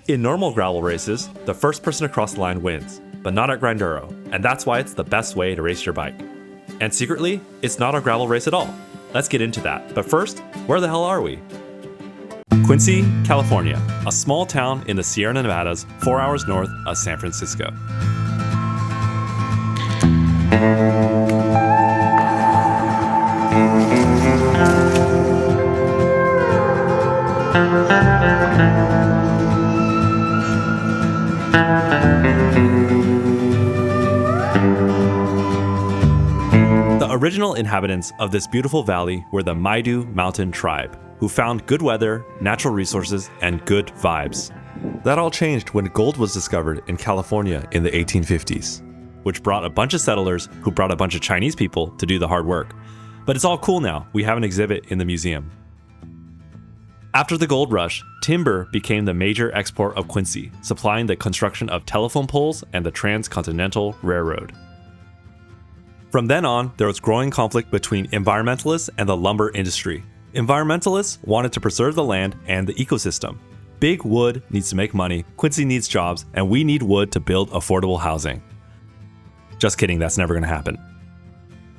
In normal gravel races, the first person across the line wins, but not at Grinduro, and that's why it's the best way to race your bike. And secretly, it's not a gravel race at all. Let's get into that, but first, where the hell are we? Quincy, California, a small town in the Sierra Nevadas, 4 hours north of San Francisco. The original inhabitants of this beautiful valley were the Maidu Mountain Tribe, who found good weather, natural resources, and good vibes. That all changed when gold was discovered in California in the 1850s, which brought a bunch of settlers who brought a bunch of Chinese people to do the hard work. But it's all cool now. We have an exhibit in the museum. After the gold rush, timber became the major export of Quincy, supplying the construction of telephone poles and the Transcontinental Railroad. From then on, there was growing conflict between environmentalists and the lumber industry. Environmentalists wanted to preserve the land and the ecosystem. Big wood needs to make money, Quincy needs jobs, and we need wood to build affordable housing. Just kidding, that's never going to happen.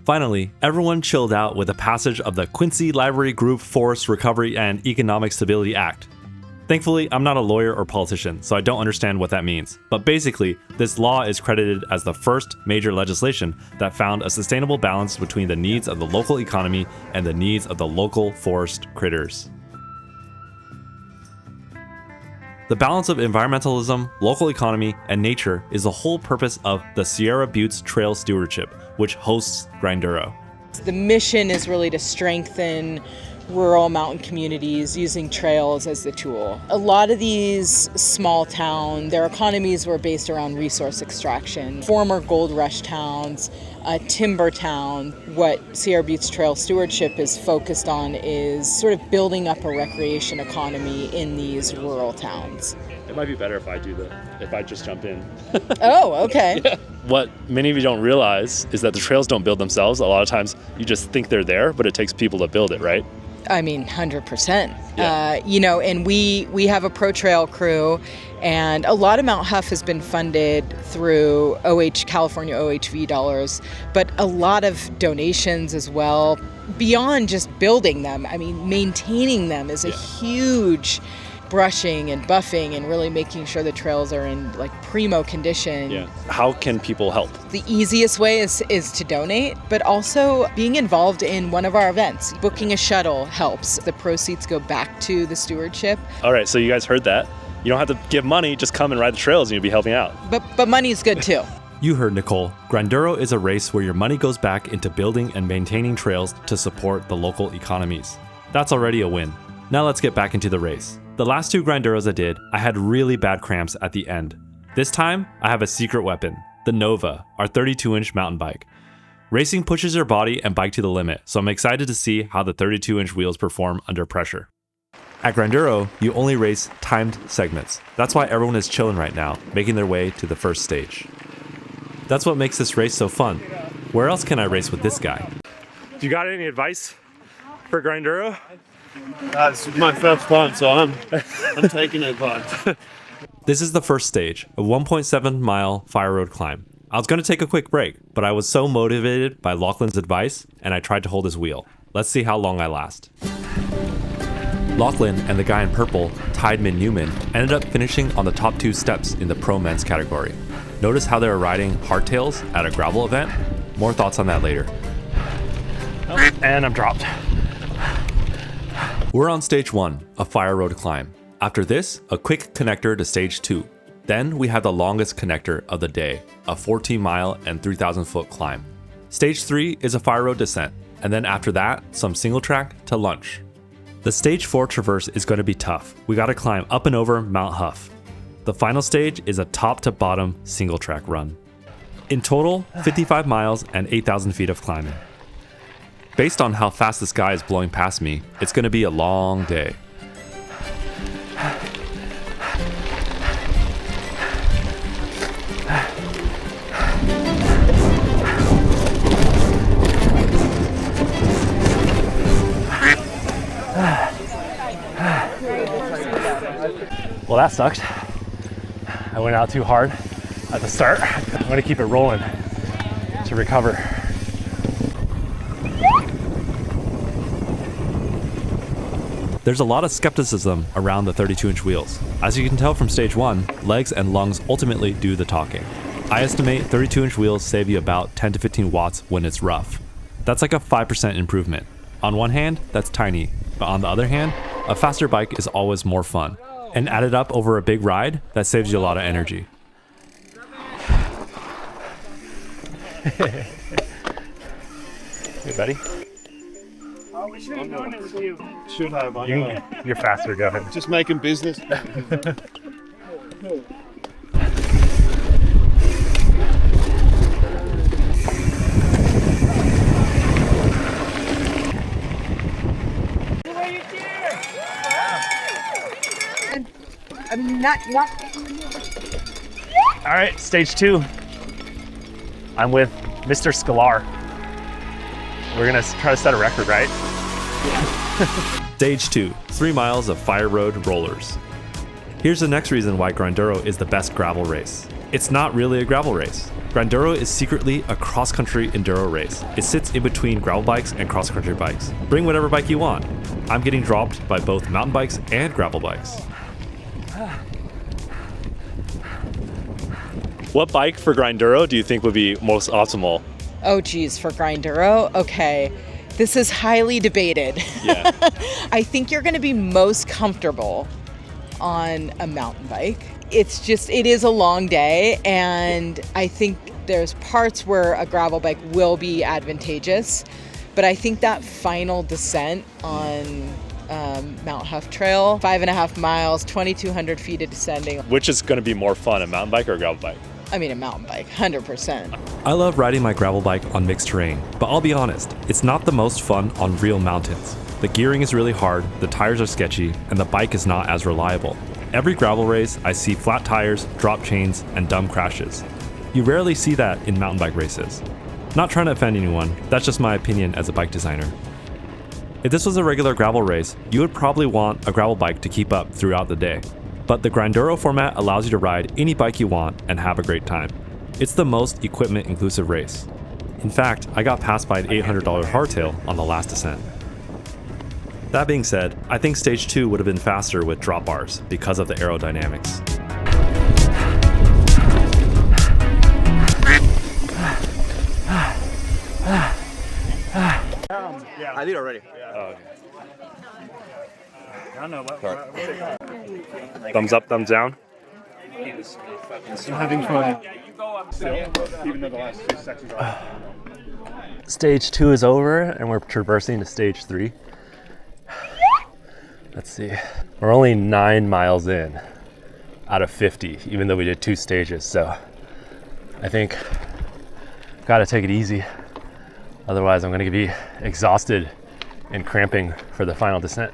Finally, everyone chilled out with the passage of the Quincy Library Group Forest Recovery and Economic Stability Act. Thankfully, I'm not a lawyer or politician, so I don't understand what that means. But basically, this law is credited as the first major legislation that found a sustainable balance between the needs of the local economy and the needs of the local forest critters. The balance of environmentalism, local economy, and nature is the whole purpose of the Sierra Buttes Trail Stewardship, which hosts Grinduro. The mission is really to strengthen rural mountain communities using trails as the tool. A lot of these small towns, their economies were based around resource extraction. Former gold rush towns, timber town, what Sierra Buttes Trail Stewardship is focused on is sort of building up a recreation economy in these rural towns. It might be better if I just jump in. Oh, okay. Yeah. What many of you don't realize is that the trails don't build themselves. A lot of times you just think they're there, but it takes people to build it, right? I mean, 100%. Yeah. And we have a pro trail crew, and a lot of Mount Huff has been funded through California OHV dollars, but a lot of donations as well. Beyond just building them, I mean, maintaining them is a huge brushing and buffing and really making sure the trails are in like primo condition. Yeah. How can people help? The easiest way is to donate, but also being involved in one of our events. Booking a shuttle helps. The proceeds go back to the stewardship. All right, so you guys heard that. You don't have to give money, just come and ride the trails and you'll be helping out. But money's good too. You heard Nicole. Grinduro is a race where your money goes back into building and maintaining trails to support the local economies. That's already a win. Now let's get back into the race. The last two Grinduros I did, I had really bad cramps at the end. This time, I have a secret weapon, the Nova, our 32-inch mountain bike. Racing pushes your body and bike to the limit, so I'm excited to see how the 32-inch wheels perform under pressure. At Grinduro, you only race timed segments. That's why everyone is chilling right now, making their way to the first stage. That's what makes this race so fun. Where else can I race with this guy? You got any advice for Grinduro? This is my first time, so I'm taking advice. This is the first stage, a 1.7 mile fire road climb. I was going to take a quick break, but I was so motivated by Lachlan's advice, and I tried to hold his wheel. Let's see how long I last. Lachlan and the guy in purple, Tideman Newman, ended up finishing on the top two steps in the pro men's category. Notice how they were riding hardtails at a gravel event? More thoughts on that later. Oh, and I'm dropped. We're on stage 1, a fire road climb. After this, a quick connector to stage 2. Then we have the longest connector of the day, a 14-mile and 3,000-foot climb. Stage 3 is a fire road descent, and then after that, some single track to lunch. The stage 4 traverse is going to be tough. We got to climb up and over Mount Huff. The final stage is a top to bottom single track run. In total, 55 miles and 8,000 feet of climbing. Based on how fast the sky is blowing past me, it's going to be a long day. Well, that sucked. I went out too hard at the start. I'm gonna keep it rolling to recover. There's a lot of skepticism around the 32-inch wheels. As you can tell from stage 1, legs and lungs ultimately do the talking. I estimate 32-inch wheels save you about 10 to 15 watts when it's rough. That's like a 5% improvement. On one hand, that's tiny, but on the other hand, a faster bike is always more fun. And added up over a big ride, that saves you a lot of energy. Hey, buddy. Oh, we should have done it with you. Should have. You're faster. Go ahead. Just making business. I'm not. All right, stage 2. I'm with Mr. Scalar. We're gonna try to set a record, right? Stage 2, 3 miles of fire road rollers. Here's the next reason why Grinduro is the best gravel race. It's not really a gravel race. Grinduro is secretly a cross-country enduro race. It sits in between gravel bikes and cross-country bikes. Bring whatever bike you want. I'm getting dropped by both mountain bikes and gravel bikes. What bike for Grinduro do you think would be most optimal? Oh geez, for Grinduro? Okay. This is highly debated. Yeah. I think you're gonna be most comfortable on a mountain bike. It is a long day, and I think there's parts where a gravel bike will be advantageous, but I think that final descent on Mount Huff Trail, 5.5 miles, 2,200 feet of descending. Which is gonna be more fun, a mountain bike or a gravel bike? I mean, a mountain bike, 100%. I love riding my gravel bike on mixed terrain, but I'll be honest, it's not the most fun on real mountains. The gearing is really hard, the tires are sketchy, and the bike is not as reliable. Every gravel race, I see flat tires, drop chains, and dumb crashes. You rarely see that in mountain bike races. Not trying to offend anyone, that's just my opinion as a bike designer. If this was a regular gravel race, you would probably want a gravel bike to keep up throughout the day. But the Grinduro format allows you to ride any bike you want and have a great time. It's the most equipment-inclusive race. In fact, I got passed by an $800 hardtail on the last descent. That being said, I think stage 2 would have been faster with drop bars because of the aerodynamics. I did already. Thumbs up, thumbs down? I'm having fun. Even though the last 2 sections are. Stage 2 is over and we're traversing to stage 3. Let's see. We're only 9 miles in out of 50, even though we did 2 stages. So I think gotta take it easy. Otherwise I'm gonna be exhausted and cramping for the final descent.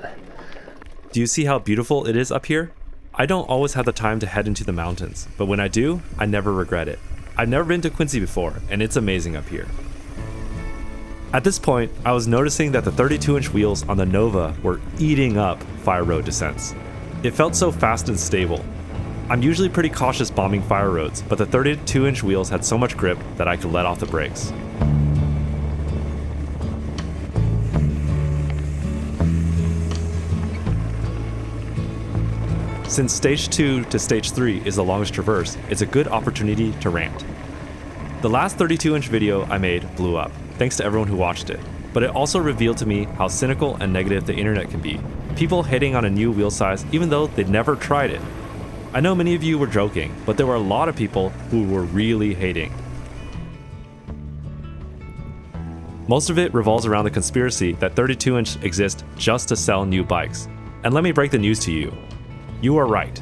Do you see how beautiful it is up here? I don't always have the time to head into the mountains, but when I do, I never regret it. I've never been to Quincy before, and it's amazing up here. At this point, I was noticing that the 32-inch wheels on the Nova were eating up fire road descents. It felt so fast and stable. I'm usually pretty cautious bombing fire roads, but the 32-inch wheels had so much grip that I could let off the brakes. Since stage 2 to stage 3 is the longest traverse, it's a good opportunity to rant. The last 32-inch video I made blew up, thanks to everyone who watched it, but it also revealed to me how cynical and negative the internet can be. People hating on a new wheel size even though they'd never tried it. I know many of you were joking, but there were a lot of people who were really hating. Most of it revolves around the conspiracy that 32-inch exists just to sell new bikes. And let me break the news to you. You are right.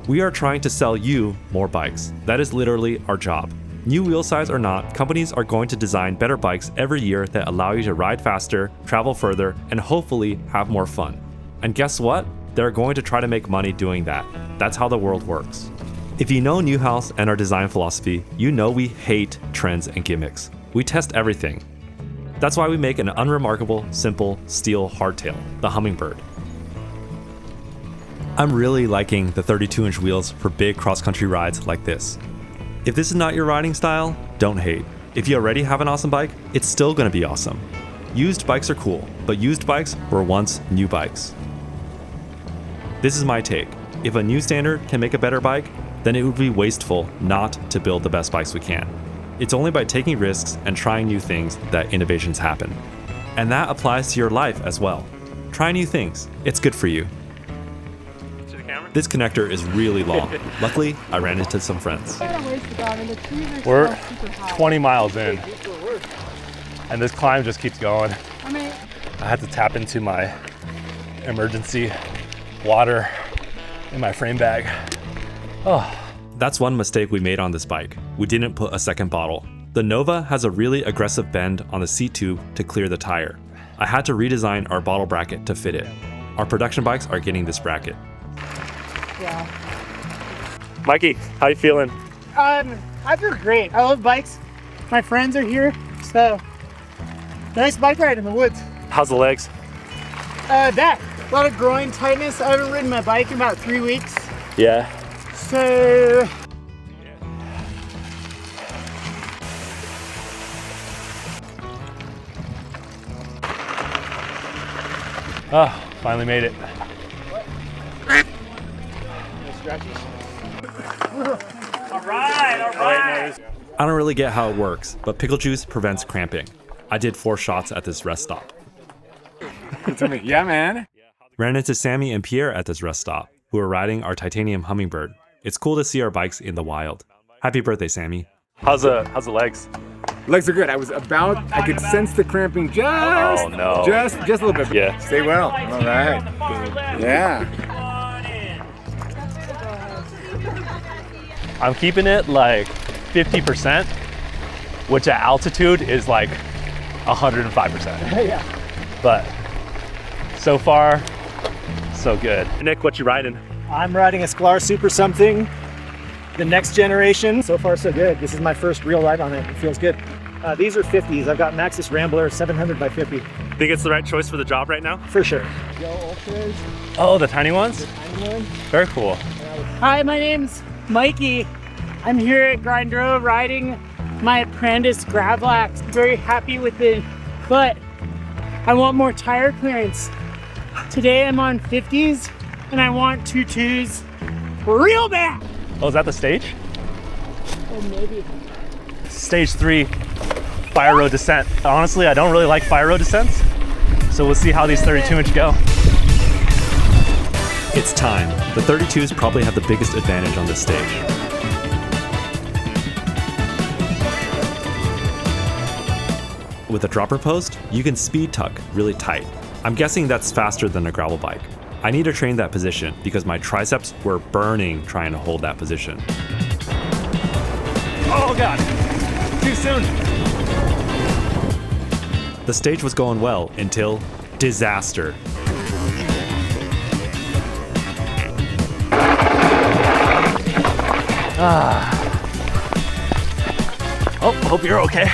We are trying to sell you more bikes. That is literally our job. New wheel size or not, companies are going to design better bikes every year that allow you to ride faster, travel further, and hopefully have more fun. And guess what? They're going to try to make money doing that. That's how the world works. If you know Newhouse and our design philosophy, you know we hate trends and gimmicks. We test everything. That's why we make an unremarkable, simple, steel hardtail, the Hummingbird. I'm really liking the 32-inch wheels for big cross-country rides like this. If this is not your riding style, don't hate. If you already have an awesome bike, it's still gonna be awesome. Used bikes are cool, but used bikes were once new bikes. This is my take. If a new standard can make a better bike, then it would be wasteful not to build the best bikes we can. It's only by taking risks and trying new things that innovations happen. And that applies to your life as well. Try new things. It's good for you. This connector is really long. Luckily, I ran into some friends. We're 20 miles in, and this climb just keeps going. I had to tap into my emergency water in my frame bag. Oh. That's one mistake we made on this bike. We didn't put a second bottle. The Nova has a really aggressive bend on the seat tube to clear the tire. I had to redesign our bottle bracket to fit it. Our production bikes are getting this bracket. Yeah. Mikey, how you feeling? I feel great. I love bikes. My friends are here, so nice bike ride in the woods. How's the legs? A lot of groin tightness. I haven't ridden my bike in about 3 weeks. Yeah. So oh, finally made it. I don't really get how it works, but pickle juice prevents cramping. I did 4 shots at this rest stop. Yeah, man. Ran into Sammy and Pierre at this rest stop, who are riding our titanium Hummingbird. It's cool to see our bikes in the wild. Happy birthday, Sammy. How's the legs? Legs are good. I could sense the cramping just, Oh, no. just a little bit. Yeah. Stay well. All right. Yeah. I'm keeping it like 50%, which at altitude is like 105%. yeah. But so far, so good. Nick, what you riding? I'm riding a Sklar Super something, the next generation. So far, so good. This is my first real ride on it. It feels good. These are 50s. I've got Maxxis Rambler 700 by 50. Think it's the right choice for the job right now? For sure. Oh, the tiny ones? Very cool. Hi, my name's Mikey. I'm here at Grinduro riding my Apprentice Gravlax. Very happy with it, but I want more tire clearance. Today I'm on 50s and I want 2.2s real bad. Oh, is that the stage? Oh, maybe. Stage 3, fire road descent. Honestly, I don't really like fire road descents, so we'll see how these 32-inch go. It's time. The 32s probably have the biggest advantage on this stage. With a dropper post, you can speed tuck really tight. I'm guessing that's faster than a gravel bike. I need to train that position because my triceps were burning trying to hold that position. Oh God, too soon. The stage was going well until disaster. Oh, hope you're okay.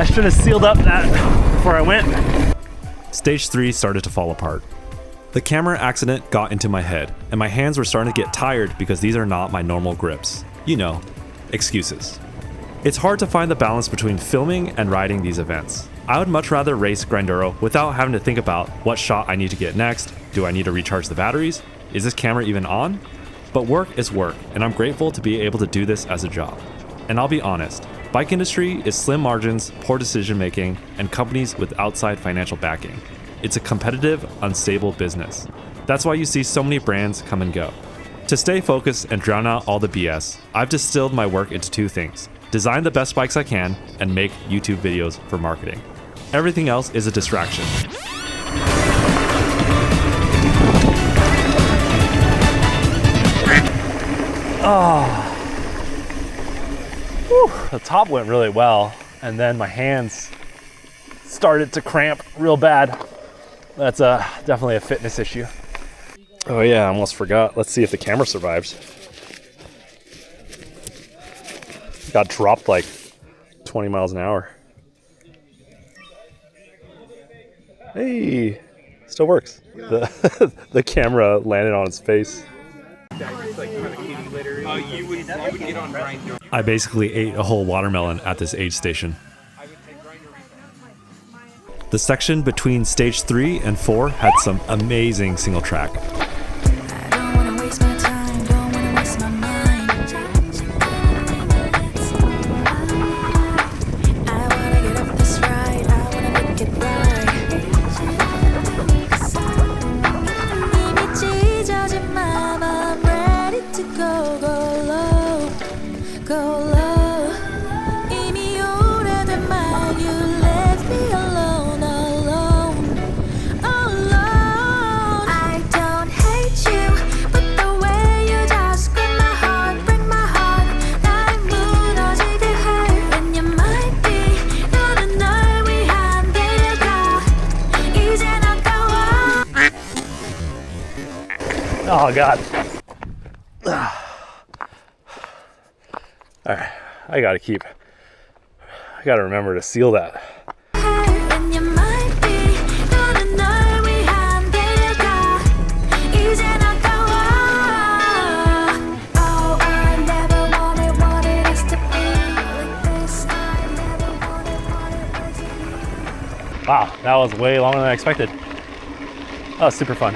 I should have sealed up that before I went. Stage 3 started to fall apart. The camera accident got into my head, and my hands were starting to get tired because these are not my normal grips. You know, excuses. It's hard to find the balance between filming and riding these events. I would much rather race Grinduro without having to think about what shot I need to get next. Do I need to recharge the batteries? Is this camera even on? But work is work, and I'm grateful to be able to do this as a job. And I'll be honest, bike industry is slim margins, poor decision making, and companies with outside financial backing. It's a competitive, unstable business. That's why you see so many brands come and go. To stay focused and drown out all the BS, I've distilled my work into 2 things: design the best bikes I can and make YouTube videos for marketing. Everything else is a distraction. Whew, the top went really well, and then my hands started to cramp real bad. That's definitely a fitness issue. Oh yeah, I almost forgot. Let's see if the camera survives. Got dropped like 20 miles an hour. Hey, still works. The camera landed on his face. I basically ate a whole watermelon at this aid station. The section between stage 3 and 4 had some amazing single track. Oh God. All right, I gotta remember to seal that. Wow, that was way longer than I expected. That was super fun.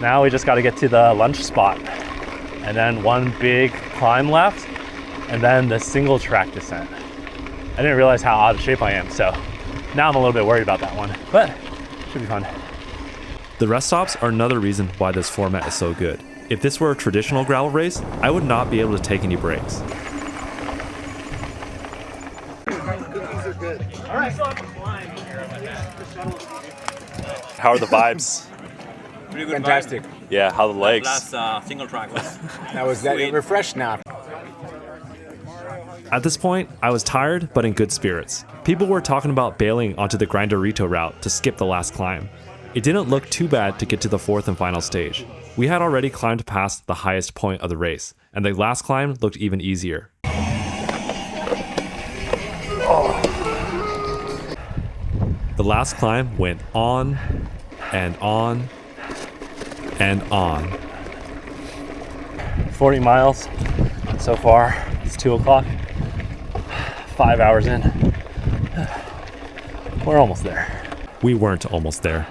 Now we just got to get to the lunch spot, and then one big climb left, and then the single track descent. I didn't realize how out of shape I am, so now I'm a little bit worried about that one, but should be fun. The rest stops are another reason why this format is so good. If this were a traditional gravel race, I would not be able to take any breaks. How are the vibes? Pretty good. Fantastic. Yeah, how the legs? Last single track was That was that. We're fresh now. At this point, I was tired but in good spirits. People were talking about bailing onto the Grinduro route to skip the last climb. It didn't look too bad to get to the fourth and final stage. We had already climbed past the highest point of the race, and the last climb looked even easier. The last climb went on and on and on. 40 miles so far. It's 2 o'clock. 5 hours in. We're almost there. We weren't almost there.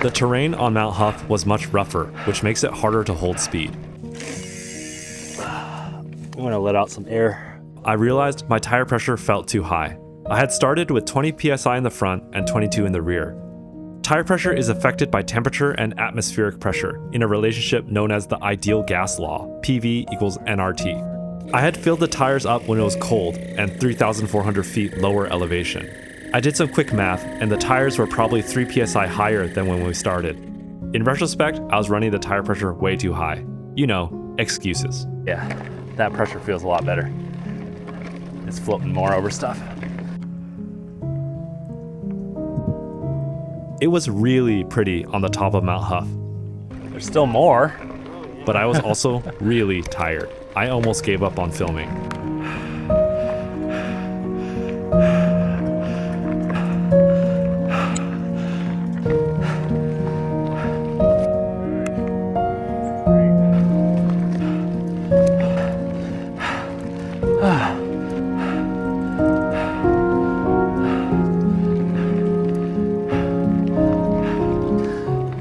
The terrain on Mount Huff was much rougher, which makes it harder to hold speed. I'm gonna let out some air. I realized my tire pressure felt too high. I had started with 20 psi in the front and 22 in the rear. Tire pressure is affected by temperature and atmospheric pressure in a relationship known as the ideal gas law, PV equals nRT. I had filled the tires up when it was cold and 3,400 feet lower elevation. I did some quick math and the tires were probably 3 psi higher than when we started. In retrospect, I was running the tire pressure way too high. You know, excuses. Yeah, that pressure feels a lot better. It's floating more over stuff. It was really pretty on the top of Mount Huff, There's still more. but I was also really tired. I almost gave up on filming.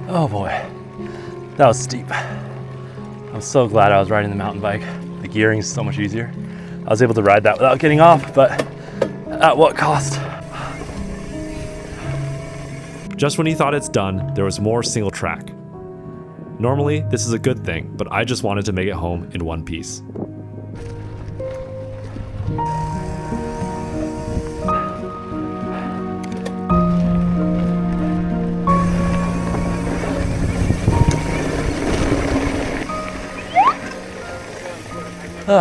Oh boy, that was steep. I'm so glad I was riding the mountain bike. The gearing's so much easier. I was able to ride that without getting off, but at what cost? Just when you thought it's done, there was more single track. Normally, this is a good thing, but I just wanted to make it home in one piece. All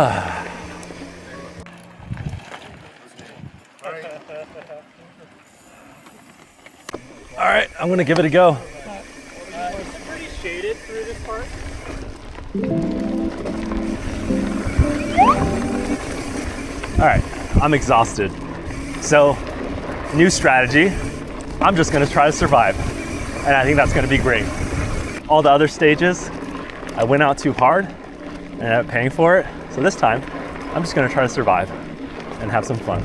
right, I'm gonna give it a go. It's pretty shaded through this part. All right, I'm exhausted. So, new strategy. I'm just gonna try to survive. And I think that's gonna be great. All the other stages, I went out too hard and ended up paying for it. So this time, I'm just gonna try to survive and have some fun.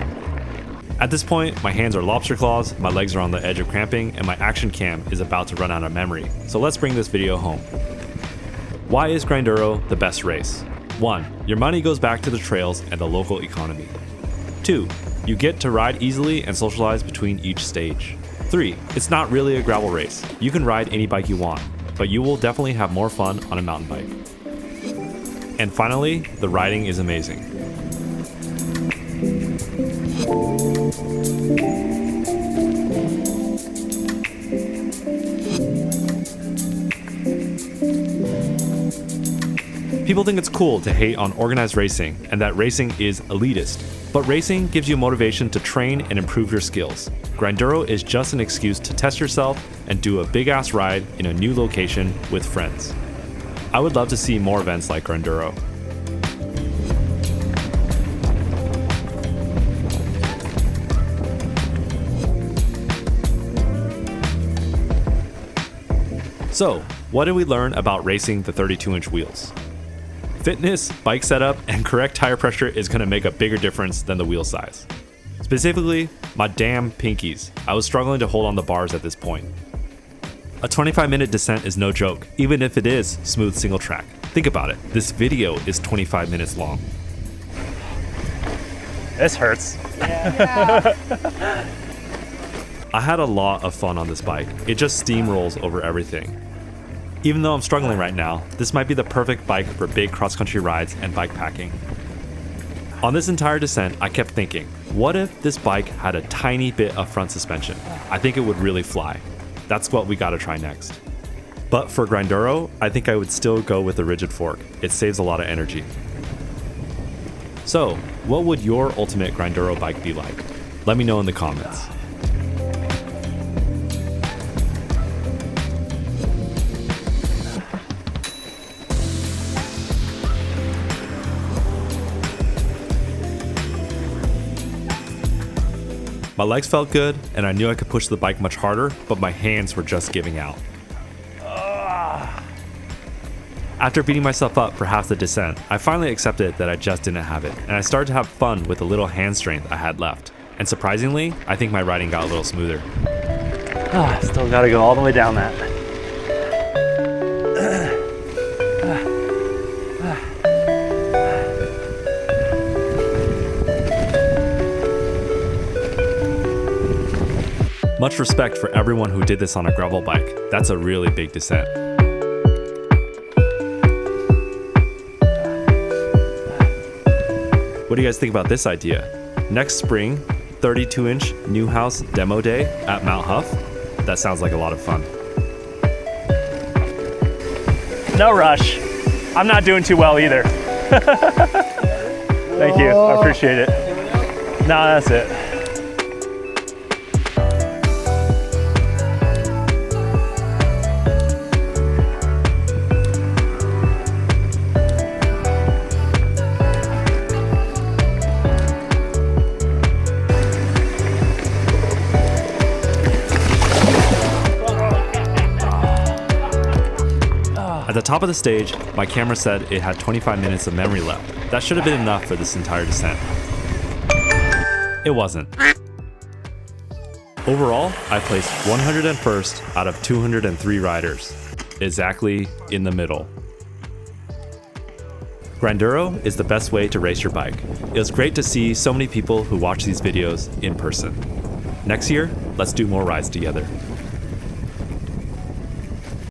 At this point, my hands are lobster claws, my legs are on the edge of cramping, and my action cam is about to run out of memory. So let's bring this video home. Why is Grinduro the best race? 1. Your money goes back to the trails and the local economy. 2. You get to ride easily and socialize between each stage. 3. It's not really a gravel race. You can ride any bike you want, but you will definitely have more fun on a mountain bike. And finally, the riding is amazing. People think it's cool to hate on organized racing and that racing is elitist, but racing gives you motivation to train and improve your skills. Grinduro is just an excuse to test yourself and do a big ass ride in a new location with friends. I would love to see more events like Grinduro. So, what did we learn about racing the 32-inch wheels? Fitness, bike setup, and correct tire pressure is going to make a bigger difference than the wheel size. Specifically, my damn pinkies. I was struggling to hold on the bars at this point. A 25-minute descent is no joke, even if it is smooth single track. Think about it, this video is 25 minutes long. This hurts. Yeah. I had a lot of fun on this bike. It just steamrolls over everything. Even though I'm struggling right now, this might be the perfect bike for big cross-country rides and bike packing. On this entire descent, I kept thinking, what if this bike had a tiny bit of front suspension? I think it would really fly. That's what we gotta try next. But for Grinduro, I think I would still go with the rigid fork. It saves a lot of energy. So, what would your ultimate Grinduro bike be like? Let me know in the comments. My legs felt good, and I knew I could push the bike much harder, but my hands were just giving out. After beating myself up for half the descent, I finally accepted that I just didn't have it, and I started to have fun with the little hand strength I had left. And surprisingly, I think my riding got a little smoother. Still gotta go all the way down that. Much respect for everyone who did this on a gravel bike. That's a really big descent. What do you guys think about this idea? Next spring, 32-inch new house demo day at Mount Huff? That sounds like a lot of fun. No rush. I'm not doing too well either. Thank you, I appreciate it. No, that's it. At the top of the stage, my camera said it had 25 minutes of memory left. That should have been enough for this entire descent. It wasn't. Overall, I placed 101st out of 203 riders, exactly in the middle. Grinduro is the best way to race your bike. It was great to see so many people who watch these videos in person. Next year, let's do more rides together.